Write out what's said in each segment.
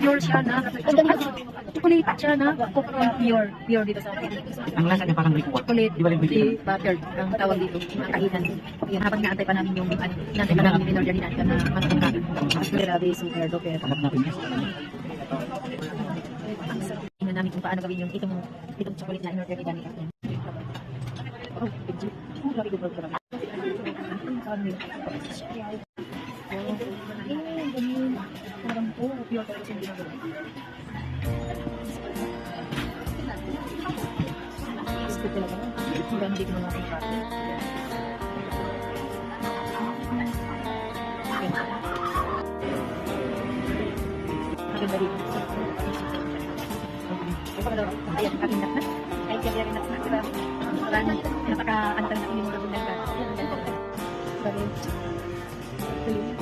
Pure siya na. Chocolate siya na. Pure dito sa akin. Ang lasa niya parang liquid. Chocolate, butter, ang tawag dito. Mga kainan. Yan, habang naantay pa namin yung inaantay pa namin yung in-order ni Natka na matutungka. Grabe, super doper. Hanap natin yan. Ang sarap. Tingnan namin kung paano gawin yung itong chocolate na in-order ni Danica. Oh, picture. Oh, grabe, good work. Pure talaga siya ginagawa. Gusto talaga. Hanggang dito mga aking pati. Maganda rin. Ayan, aking nakna. Ay, kaya rin nakna. Diba? Parang napaka-ano talaga natin yung mga bundan ka. Ayan, ang ganda. Grabe. Ito yun.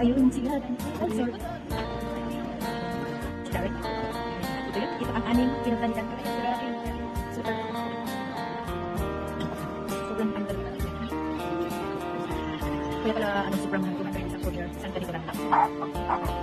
Ayun sila. Sorry. Sorry. Ito yun. Ito ang anim. Pinagdanikan ko. Super. Sobrang tanggal. Kaya pala, super mahal ko sa courier. Isang ganito lang. Ang ganda.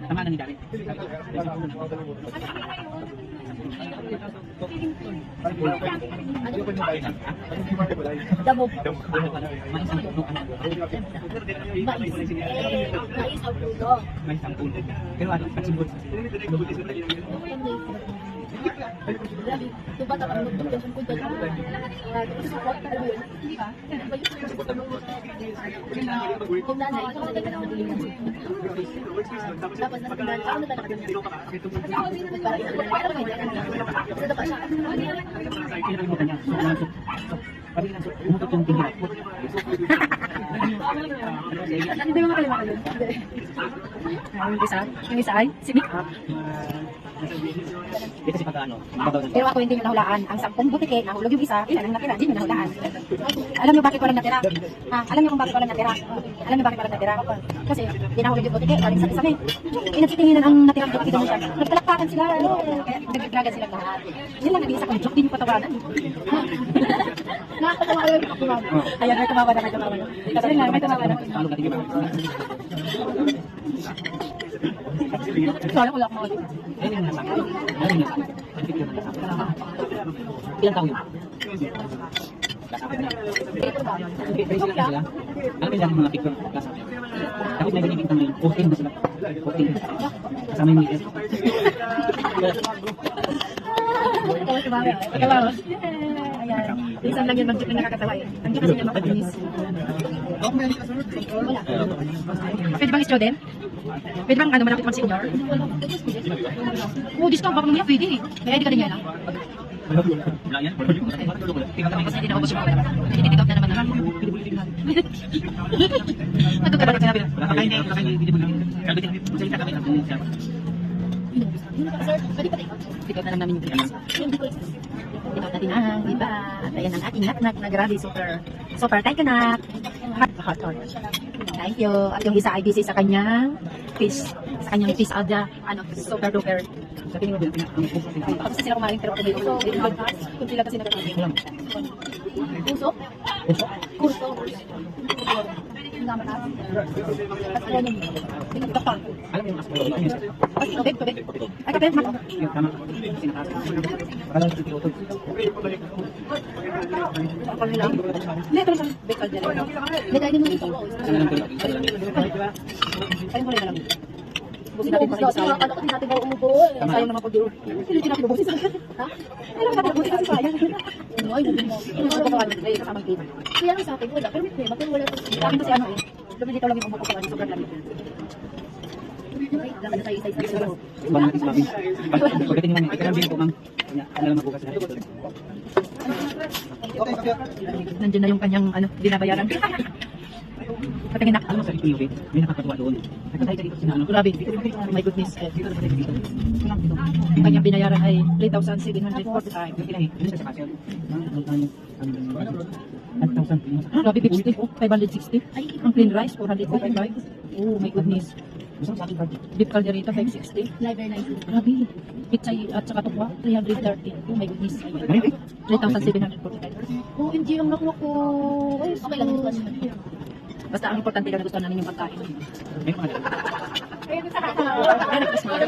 Tama na ni David. Damo. May isang puno. Pero ano, pagsibot. Grabe, yung bata parang magdugtong sa punta sa support ka rin. Hindi ba? Yung nanay, ito na tayo ng madilingan. Tapos natindahan, ako na tayo nakaganda. Para ito may ito pa siya. Kinakalimutan niya. Pari lang, umutot yung tingin. Hindi mo makalimutan yun. Yung isa ay, si Mick. Dito si pagkaano. Pero ako hindi nyo nahulaan. Ang 10 butike, nahulog yung isa, ilan ang natira, hindi nyo nahulaan. Alam nyo bakit walang natira? Alam nyo kung bakit walang natira? Alam nyo bakit walang natira? Kasi di nahulog yung butike, galing sa isa. Inagsitinginan ang natirang butike nyo siya. Nagtalakpakan sila, nagdragan silang lahat. Yun lang nag-iisa kong joke, di nyo patawanan. Nakakatawa kayo. Ayan, may tumawa na, may tumawa na. Kasi nga, may tumawa na. Sorry, wala akong mawali. Ilang taon yun? Sila. Alam mo yung mga picture class. Tapos may ganyan kitang 14 na sila. 14. Kasama yung meter. Ayan. Minsan lang yun mag-joke na nakakatawa eh. Ang joke kasi niya makabinis. Wala. Pwede bang student? Pwede bang malapit mag senior? Discount baka mamaya pwede eh. May ID ka din yan lang. Wala yan. Kasi hindi na ubos yung mga pera. Hindi na naman naman. Nagkakaroon ka na. Sir, pwede pa tayo. Ikaw na lang namin yung pinas. Ikaw natin ang iba. At ayan ang ating nak-nak na grabe. Super. Thank you, nak. Hot. Thank you. At yung isa ay busy sa kanyang fish. Sa kanyang fish adya. Super duper. Tapos sila kumain pero ako may uso. Kung sila kasi nagkakaroon. Uso? Kurso. Alam mo yung aspect. Tubig. Ay, kape, mak. Tama. Parang ito ito. Ako nila. Hindi, ito lang. Bekal dyan. Hindi, kainin mo dito. Kaya mo lang. Busin natin para sayang. Hindi natin ba umubo eh. Sayang naman pag dito. Hindi natin ubusin sa ha? Alam ka natin ubusin kasi sayang. Ay, hindi mo. Hindi mo ba ay kasama kita. Kaya ang sa akin wala, pero may bakit wala to. Dami kasi ano eh. Lumilitaw lang yung umubo ko kasi sobrang lamig. Dapat na tayo isa-isa siguro. Iba natin sa amin. Pagdating naman, ikaw lang din po, ma'am. Kanya, ano lang magbukas na. Nandiyan na yung kanyang ano, binabayaran. Patingin na. Alam mo sa PUV, may nakakatuwa doon. Nakatay ka dito sina ano. Grabe. Oh my goodness. Dito na dito. Ang kanyang binayaran ay 3,745. Yung pinahi, yun sa pasyon. Ang 1,000. Grabe, 50. Oh, 560. Ang plain rice, 445. Oh my goodness. Gusto mo sa akin, Barbie? Beef caldereta, 560. Liver 90. Grabe. Pizza at saka tukwa, 330. Oh my goodness. 3,745. Oh, hindi ang nakuha ko. Ay, okay lang. Basta ang importante lang na gusto namin yung pagkain. May mga dalawa. Merry Christmas.